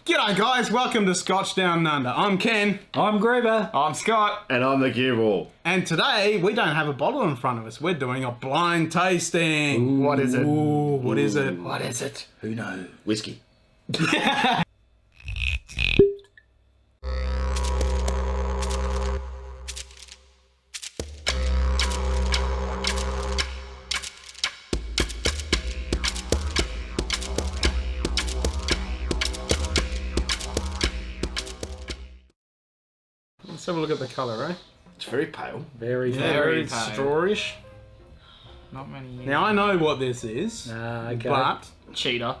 G'day guys, welcome to Scotch Down Under. I'm Ken. I'm Grover. I'm Scott. And I'm the Gearball. And today we don't have a bottle in front of us. We're doing a blind tasting. Ooh, what is it? Ooh, what is it? What is it? Who knows? Whisky. Let's have a look at the colour, eh? It's very pale. Very, Very pale. strawish. Not many years. Now I know what this is, okay. but Cheater.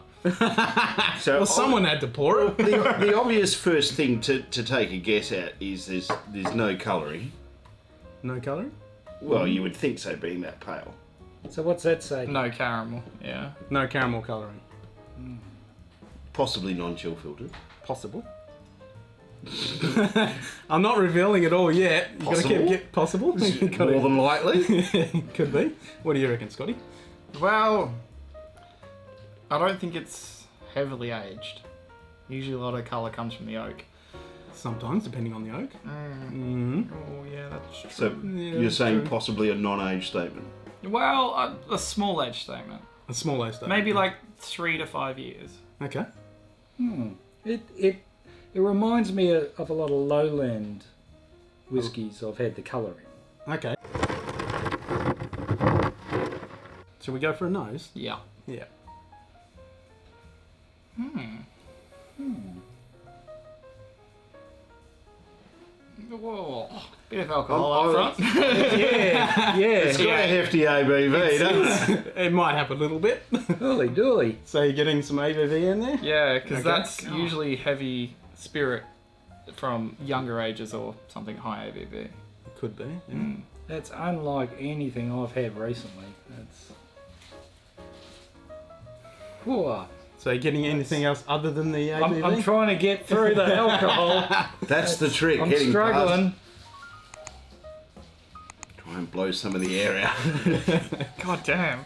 So well, someone had to pour it. the obvious first thing to take a guess at is there's no colouring. No colouring? Well, you would think so, being that pale. So what's that say? No caramel. Yeah. No caramel colouring. Possibly non-chill filtered. Possible. I'm not revealing it all yet. You gotta Possible? get possible. More than likely. Could be. What do you reckon, Scotty? Well, I don't think it's heavily aged. Usually a lot of colour comes from the oak. Sometimes, depending on the oak. Oh, yeah, that's true. So Yeah, you're that's saying true. possibly a non-age statement. Well, a small age statement. A small A state. Maybe like 3 to 5 years. Okay. It reminds me of a lot of lowland whiskies I've had the colour in. Okay. Shall we go for a nose? Yeah. Yeah. Whoa. Bit of alcohol Oh, up front. Yeah, It's yeah. got a hefty ABV, doesn't it? It might have a little bit. Holy dooly. So you're getting some ABV in there? Yeah, because Okay. that's Oh. usually heavy spirit from younger ages or something high ABV. Could be. Yeah. That's unlike anything I've had recently. That's... Whoa. So you're getting anything else other than the ABV? I'm trying to get through the alcohol. That's the trick. I'm getting struggling. Try and blow some of the air out. God damn.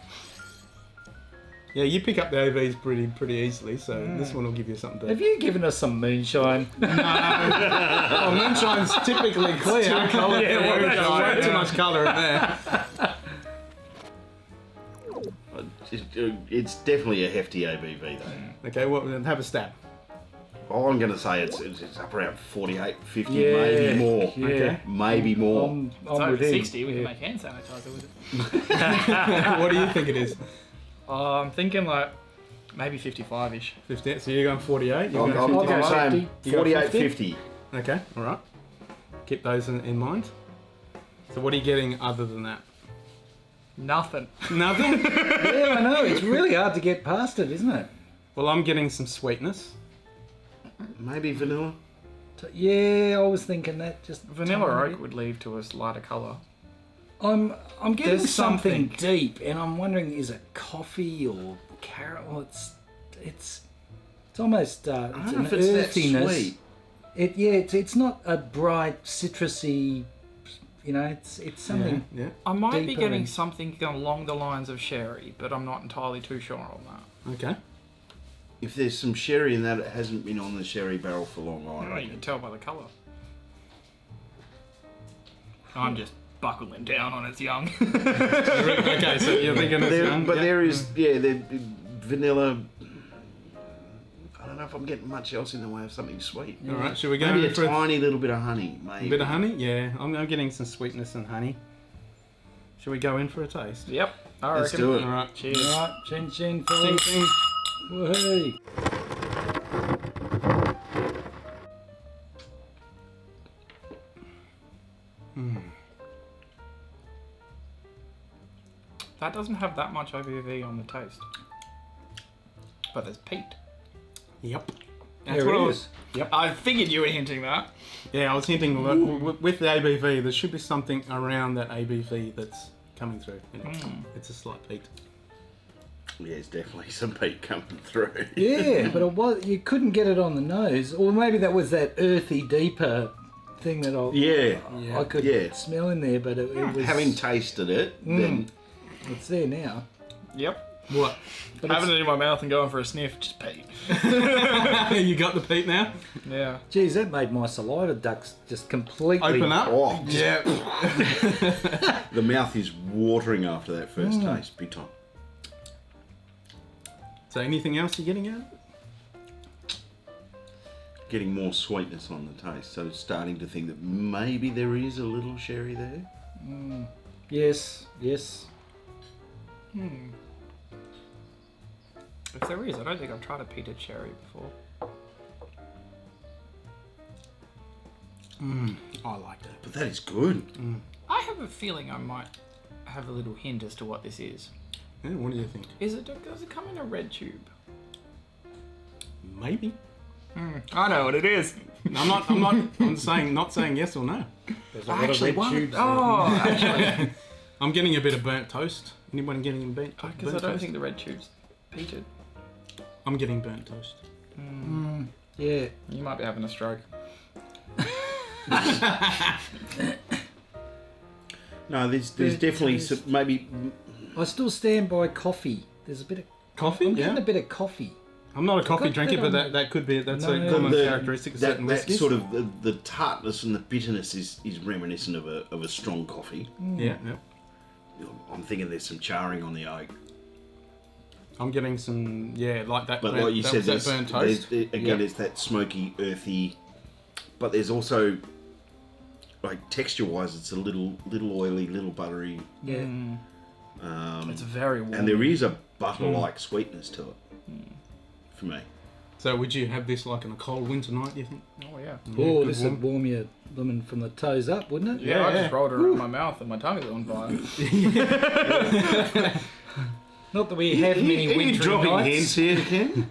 Yeah, you pick up the ABVs pretty easily, so this one will give you something to... Have you given us some moonshine? Oh, moonshine's typically clear. Colour. Yeah, well, There's that's way right, too yeah. much colour in there. It's definitely a hefty ABV though. Okay, well, then have a stab. Oh, I'm going to say it's up around 48, 50, Yeah, maybe more. yeah. Okay. Maybe more. I'm It's over with him. 60, we can Yeah. make hand sanitizer with it. What do you think it is? I'm thinking like maybe 55-ish. 50. So you're going 48? You're I'm going 55? saying 50. You got 48, 50? 50. Okay, alright. Keep those in mind. So what are you getting other than that? Nothing. Nothing? Yeah, I know. It's really hard to get past it, isn't it? Well, I'm getting some sweetness. Maybe vanilla. Yeah, I was thinking that. Just Vanilla tiny oak bit. would leave to a lighter colour. I'm getting There's something something. deep, and I'm wondering, is it coffee or caramel? It's almost I it's don't know an if it's that earthiness. sweet. It's not a bright citrusy. You know, it's something. Yeah. I might be Deeper getting and- something along the lines of sherry, but I'm not entirely too sure on that. Okay. If there's some sherry in that, it hasn't been on the sherry barrel for long, I Oh, you reckon. can tell by the colour. I'm just buckling down on its young. Okay, so you're thinking it's young? But yeah. there is, the vanilla. I don't know if I'm getting much else in the way of something sweet. Alright, should we go Maybe a for tiny little bit of honey, a maybe. bit of honey? Yeah, I'm getting some sweetness and honey. Should we go in for a taste? Yep, I Let's reckon. do it. Alright. Cheers. All right, chin chin, Ching, fellas. ching. Woohoo! That doesn't have that much ABV on the taste. But there's peat. Yep. There what I it was- is. I figured you were hinting that. Yeah, I was hinting with the ABV, there should be something around that ABV that's coming through. You know, It's a slight peat. Yeah, there's definitely some peat coming through. Yeah, but you couldn't get it on the nose, or maybe that was that earthy, deeper thing that I could Yeah. smell in there, but it was Having tasted it, then it's there now. Yep. What? Having it in my mouth and going for a sniff, just peat. You got the peat now? Yeah. Geez, that made my saliva ducts just completely Open up? Oh, Yeah. the mouth is watering after that first taste, big time. So anything else you're getting out? Getting more sweetness on the taste, so starting to think that maybe there is a little sherry there. Yes. If there is, I don't think I've tried a peated cherry before. I like that. But that is good. I have a feeling I might have a little hint as to what this is. Yeah, what do you think? Does it come in a red tube? Maybe. I know what it is. I'm not saying yes or no. There's a lot of red tubes. Actually. I'm getting a bit of burnt toast. Anyone getting burnt toast? Because I don't think the red tube's peated. I'm getting burnt toast. Yeah. You might be having a stroke. No, there's definitely some, maybe. I still stand by coffee. There's a bit of Coffee? I'm getting Yeah. a bit of coffee. I'm not a coffee got drinker, that but on- that could be that's No, a no, common The- characteristic of that, certain that whiskies. sort of the tartness and the bitterness is reminiscent of a strong coffee. Yeah. I'm thinking there's some charring on the oak, I'm getting some like that. but burnt, like you that said, was that burnt toast. it's that smoky, earthy. But there's also, like texture-wise, it's a little oily, little buttery, Yeah. It's very warm. and there is a butter-like sweetness to it. For me, So would you have this like on a cold winter night? Do you think? Oh yeah. Oh, good this warm. would warm your lemon from the toes up, wouldn't it? Yeah, I Yeah. just rolled it around my mouth and my tongue is on fire. Not that we have many wintry nights. here, Ken?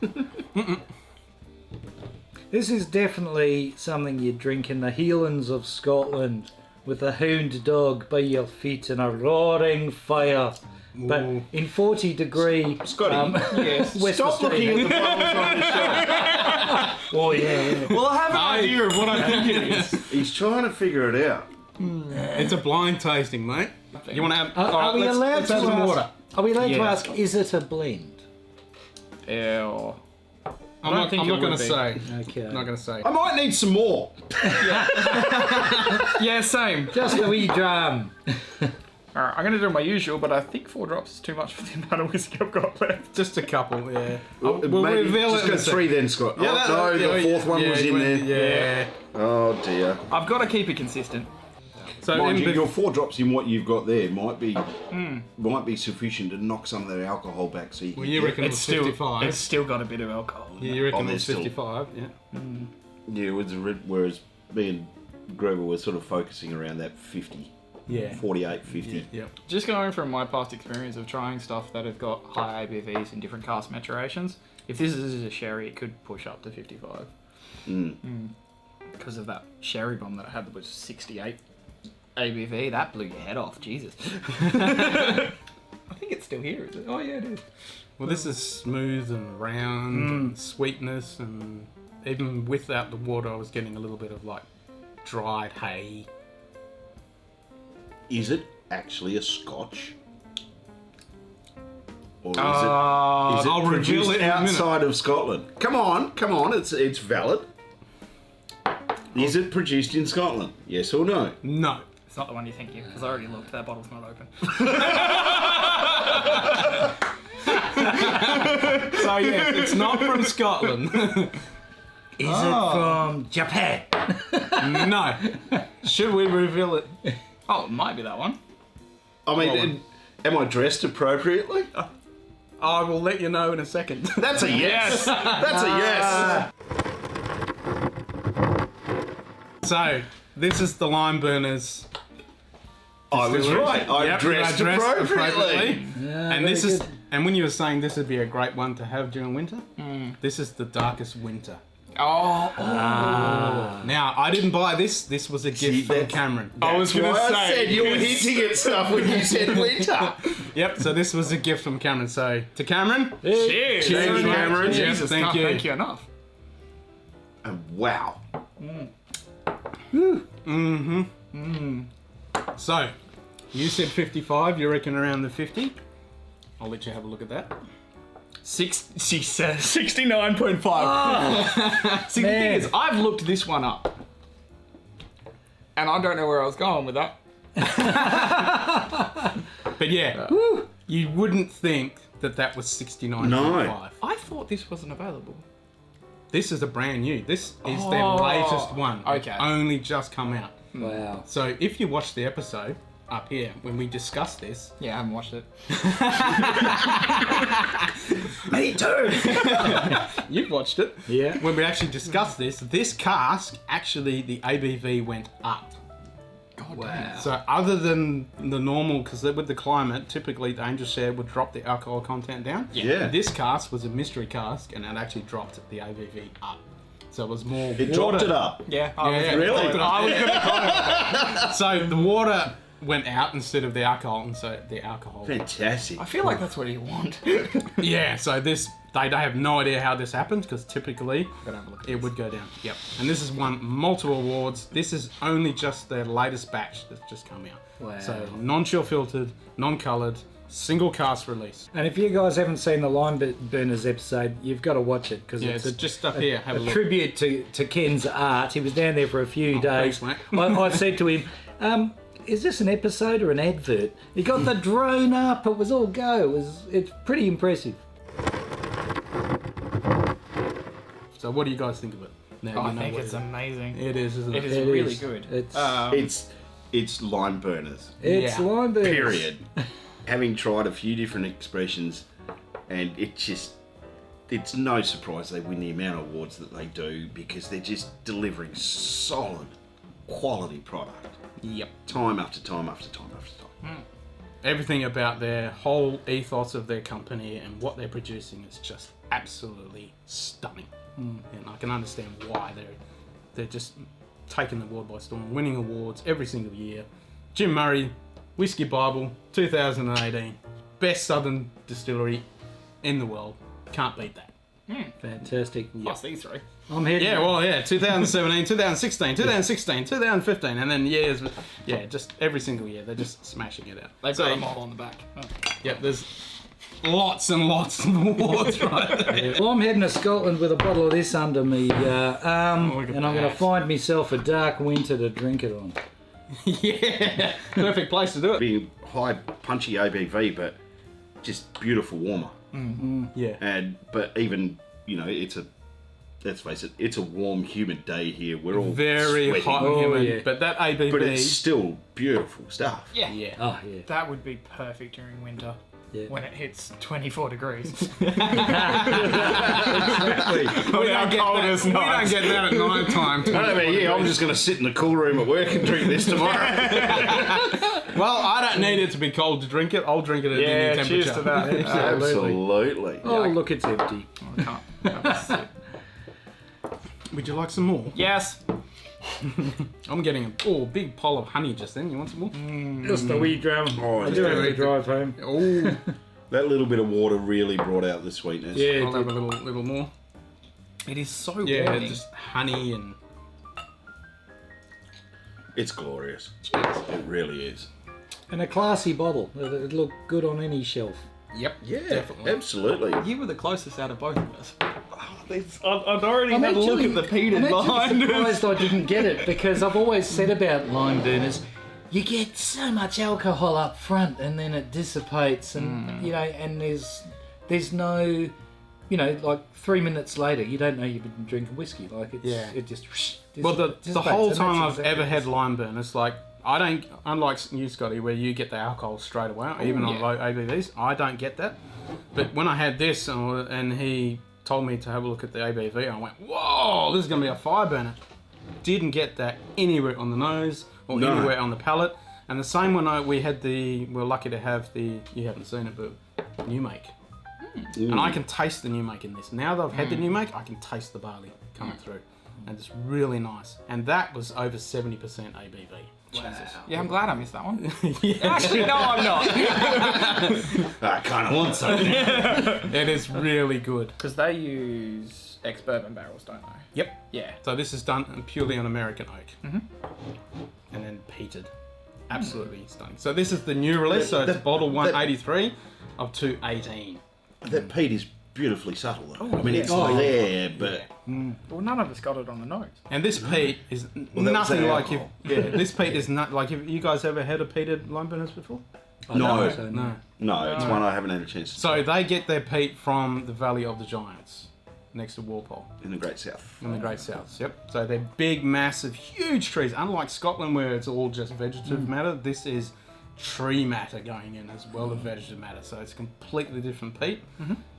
This is definitely something you drink in the Highlands of Scotland with a hound dog by your feet and a roaring fire. But Ooh. in 40-degree... Scotty, Yes. West stop looking Australia. at the bottles on the shelf. Oh, yeah. Well, I have an idea of what I think it is. He's trying to figure it out. It's a blind tasting, mate. You want to have? Are we allowed let's to have some ask, water. Are we allowed to Yeah. ask, is it a blend? Ew. I'm don't not think it going to would be. say. Okay. I'm not going to say. I might need some more. Yeah, same. Just a wee dram. Alright, I'm going to do my usual, but I think 4 drops is too much for the amount of whiskey I've got left. Just a couple, yeah. Well, We'll maybe reveal just it in go a sec. 3 then, Scott. Yeah, Oh, that- no, yeah, the fourth one yeah, was you in went- there. Yeah. Oh dear. I've got to keep it consistent. So Mind in you, bef- your 4 drops in what you've got there might be sufficient to knock some of that alcohol back. So you well, can you get- reckon it was It's still 55. It's still got a bit of alcohol. In Yeah, it. you reckon Oh, it there's was still- 55, yeah. Yeah, it was whereas me and Grover were sort of focusing around that 50, Yeah. 48, 50. Yeah. Just going from my past experience of trying stuff that have got high ABVs in different cask maturations, if this is a sherry, it could push up to 55. Because of that sherry bomb that I had that was 68 ABV, that blew your head off, Jesus. I think it's still here, is it? Oh yeah, it is. Well, this is smooth and round and sweetness, and even without the water, I was getting a little bit of like dried hay. Is it actually a Scotch? Or is it I'll reveal produced it in a minute. outside of Scotland? Come on, it's valid. Is it produced in Scotland? Yes or no? No. It's not the one you think you, because I already looked, that bottle's not open. So yes, it's not from Scotland. Is it from Japan? No. Should we reveal it? Oh, it might be that one. I mean, am I dressed appropriately? I will let you know in a second. That's a yes. That's a yes. So, this is the Limeburners. I was Distillery. right. I Yep, dressed I dressed appropriately. And this is, and when you were saying this would be a great one to have during winter, this is the darkest winter. Oh, Now, I didn't buy this. This was a gift See, from that's- Cameron. I was That's going to why say. I said you were hinting at stuff when you said winter. Yep, so this was a gift from Cameron. So, to Cameron, Cheers. Cheers, mate. Cameron. Jesus, Yes, thank can't you. thank you enough. And wow. So, you said 55, you reckon around the 50. I'll let you have a look at that. She says 69.5. See, the thing Man. is, I've looked this one up. And I don't know where I was going with that. But yeah, you wouldn't think that was 69.5. No. I thought this wasn't available. This is a brand new. This is their latest one. Okay. It's only just come out. Wow. So if you watch the episode up here when we discuss this, Yeah, I haven't watched it. Me too. you've watched it. Yeah. When we actually discussed this cask actually the ABV went up. God Wow. So other than the normal, because with the climate, typically the Angel Share would drop the alcohol content down. Yeah. This cask was a mystery cask, and it actually dropped the ABV up. So it was more. It water. dropped it up. Yeah, Yeah, yeah, Really? I was gonna comment on that. So the water went out instead of the alcohol, and so the alcohol. Fantastic. I feel like that's what you want. Yeah. So this, they have no idea how this happened because typically Gotta have a look at it would go down. Yep. And this has won multiple awards. This is only just their latest batch that's just come out. Wow. So non-chill filtered, non-coloured, single cask release. And if you guys haven't seen the Limeburners episode, you've got to watch it because Yeah, it's it's just up here. Have a a look. tribute to Ken's art. He was down there for a few days. thanks, I said to him, is this an episode or an advert? He got the drone up. It was all go. It's pretty impressive. So what do you guys think of it? Now I you know think what it's it is. amazing. It is, isn't it? It is It really is. good. It's Lime burners. it's Yeah. Limeburners. Period. Having tried a few different expressions, and it's no surprise they win the amount of awards that they do because they're just delivering solid, quality product. Yep. Time after time after time after time. Everything about their whole ethos of their company and what they're producing is just absolutely stunning. And I can understand why they're just taking the world by storm, winning awards every single year. Jim Murray, Whisky Bible, 2018, best Southern distillery in the world. Can't beat that. Fantastic. Plus these three. I'm heading. Yeah, well, yeah, 2017, 2016, 2016, 2015, and then years, yeah, just every single year, they're just smashing it out. They've got them all on the back. Oh. Yep, there's lots and lots of awards right there. Well, I'm heading to Scotland with a bottle of this under me arm, look at and I'm going that. to find myself a dark winter to drink it on. Yeah, perfect place to do it. Being high, punchy ABV, but just beautiful warmer. Yeah. But even, let's face it, it's a warm, humid day here. We're all Very sweating, hot and Oh, humid, yeah. but that ABV, but it's still beautiful stuff. Yeah. yeah. Oh, yeah. That would be perfect during winter. Yeah. When it hits 24 degrees. Exactly. We don't get that. We don't get that at night time. I'm just going to sit in the cool room at work and drink this tomorrow. Well, I don't need it to be cold to drink it. I'll drink it at any temperature. cheers to that. Absolutely. Oh, look, it's empty. I can't. Would you like some more? Yes. I'm getting a big pile of honey just then. You want some more? Just a wee dram. Oh, I do have to drive home. Oh, that little bit of water really brought out the sweetness. Yeah, I'll have a little more. It is so Yeah, warming. just honey and It's glorious. It really is. and a classy bottle. It'd look good on any shelf. yep, Yeah, definitely. absolutely. You were the closest out of both of us. I'd already I'm had a look actually- at the peated I'm actually behind us. surprised I didn't get it because I've always said about Limeburners, you get so much alcohol up front and then it dissipates, and and there's no, like 3 minutes later you don't know you've been drinking whiskey. Like it just. Well, the dissipates, whole and time that's I've ever had exactly Limeburners, like I don't, unlike you, Scotty, where you get the alcohol straight away, even on yeah. low ABVs, I don't get that. But when I had this and he told me to have a look at the ABV, I went, whoa, this is going to be a fire burner. Didn't get that anywhere on the nose or No. anywhere on the palate. And the same when we were lucky to have you haven't seen it, but new make. And I can taste the new make in this. Now that I've had the new make, I can taste the barley coming through. And it's really nice. And that was over 70% ABV. Jesus. Yeah, I'm glad I missed that one. Yeah. Actually, no, I'm not. I kind of want something. It is really good. Because they use ex-bourbon barrels, don't they? Yep. Yeah. So this is done purely on American oak. And then peated. Absolutely stunning. So this is the new release. So it's bottle 183. of 218. That peat is beautifully subtle, though. Oh, I mean, yeah. it's Oh, there, but Well, none of us got it on the nose. And this peat is Well, that was nothing the like if. alcohol. Yeah, this peat is not like. Have you guys ever had a peated Limeburners before? I No. don't think so, No. no, it's No. one I haven't had a chance to So they get their peat from the Valley of the Giants, next to Walpole, in the Great South. in the Great South. Yep. So they're big, massive, huge trees. Unlike Scotland, where it's all just vegetative matter, this is tree matter going in as well as vegetative matter. So it's completely different peat.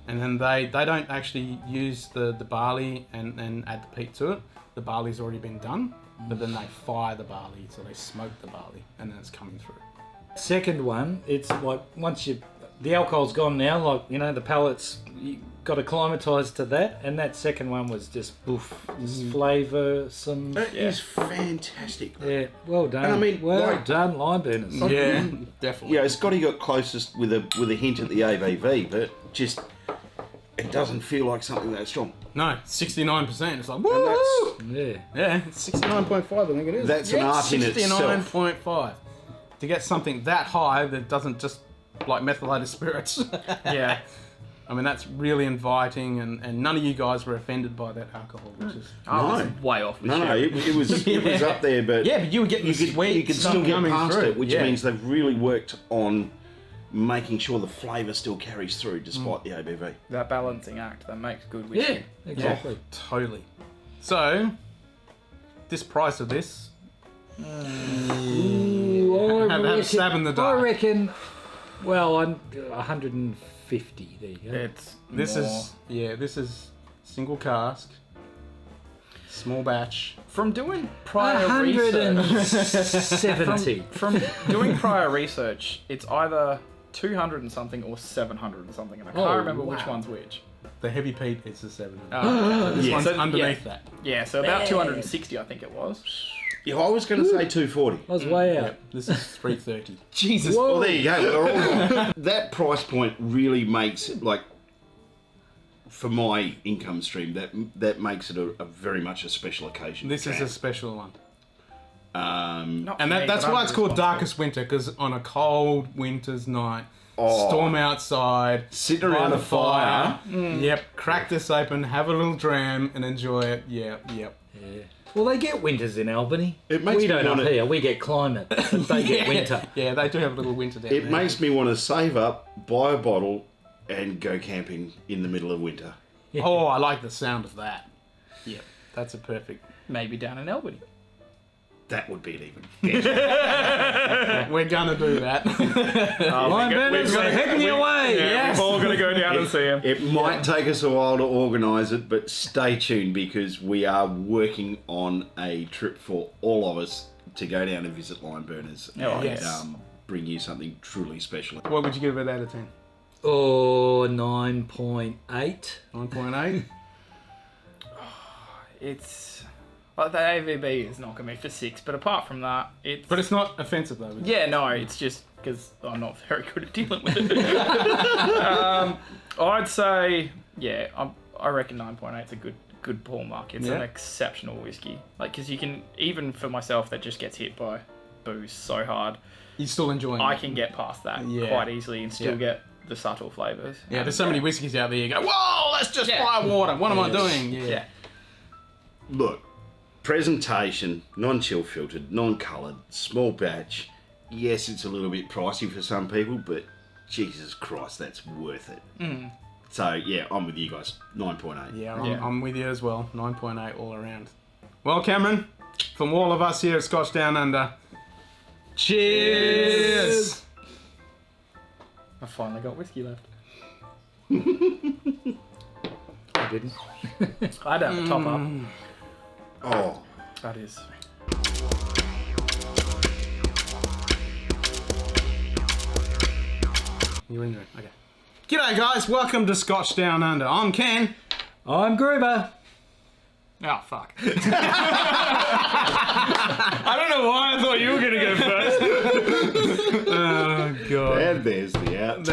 And then they don't actually use the barley and add the peat to it. The barley's already been done, but then they fire the barley, so they smoke the barley, and then it's coming through. Second one, it's like once the alcohol's gone now, like, you know, the palate's, you got acclimatised to that, and that second one was just boof, flavour, some... That is fantastic. Yeah, well done. And I mean, well like- done, Limeburners. Yeah, definitely. Yeah, Scotty got closest with a hint at the ABV, but just it doesn't feel like something that strong. No, 69%. It's like, And woo! Yeah. Yeah, it's 69.5, I think it is. That's an art in itself. 69.5. To get something that high that doesn't just like methylated spirits. Yeah. I mean, that's really inviting, and none of you guys were offended by that alcohol, which is... I was No. way off with No, shit. it was up there, but Yeah, but you were getting you the could sweet you could stuff still get coming past through. it, which Yeah. means they've really worked on making sure the flavour still carries through despite the ABV. That balancing act that makes good whiskey. Yeah, exactly. Totally. So, this price of this... Ooh, Have a stab in the I dark. reckon, well, I'm 150. There you go. It's This more- this is single cask, small batch. from doing prior research. 170. From doing prior research, it's either 200 and something or 700 and something, and I can't Oh, remember which wow. one's which. The heavy peat is the 7. Okay. This Yeah. one's So, underneath yeah. that. Yeah, so about 260, I think it was. Yeah, I was going to say 240. I was way out. This is 330. Jesus. Whoa. Well, there you go. We're all right. That price point really makes it, like, for my income stream, that makes it a very much a special occasion. This is a special one. Not And for me, that's but why I'm it's called responsible. Darkest Winter, because on a cold winter's night, Oh. storm outside, Sitting by around the a fire. Yep, crack this open, have a little dram, and enjoy it. Yep. Yeah. Well, they get winters in Albany. It makes we me don't up wanna- here. We get climate, but they get winter. Yeah, they do have a little winter down It there. makes me want to save up, buy a bottle, and go camping in the middle of winter. Oh, I like the sound of that. Yep, that's a perfect. Maybe down in Albany. That would be it even better. We're gonna do that. Limeburners, we're heading your way. We've all got to go down and see him. It might take us a while to organise it, but stay tuned because we are working on a trip for all of us to go down and visit Limeburners and yes. bring you something truly special. What would you give it out of 10? Oh, 9.8. 9.8. It's... Like, the AVB is knocking me for 6, but apart from that, it's... But it's not offensive though. Is it? Yeah, no, it's just because I'm not very good at dealing with it. I'd say, yeah, I reckon 9.8 is a good ballpark. It's Yeah. an exceptional whiskey. Like, because you can, even for myself that just gets hit by booze so hard, You're still enjoying I it. can get past that Yeah. quite easily and still Yeah. get the subtle flavours. Yeah, there's so many whiskeys out there. You go, whoa, that's just Yeah. fire water. What am I doing? Yeah. Look, presentation, non-chill filtered, non-coloured, small batch. Yes, it's a little bit pricey for some people, but Jesus Christ, that's worth it. So, yeah, I'm with you guys. 9.8. Yeah, Yeah. I'm with you as well. 9.8 all around. Well, Cameron, from all of us here at Scotch Down Under, cheers! I finally got whiskey left. I didn't. I'd have a top up. Oh, That is. You're in there. Okay. G'day, guys. Welcome to Scotch Down Under. I'm Ken. I'm Gruber. Oh, fuck. I don't know why I thought you were going to go first. Oh, God. and there's the out.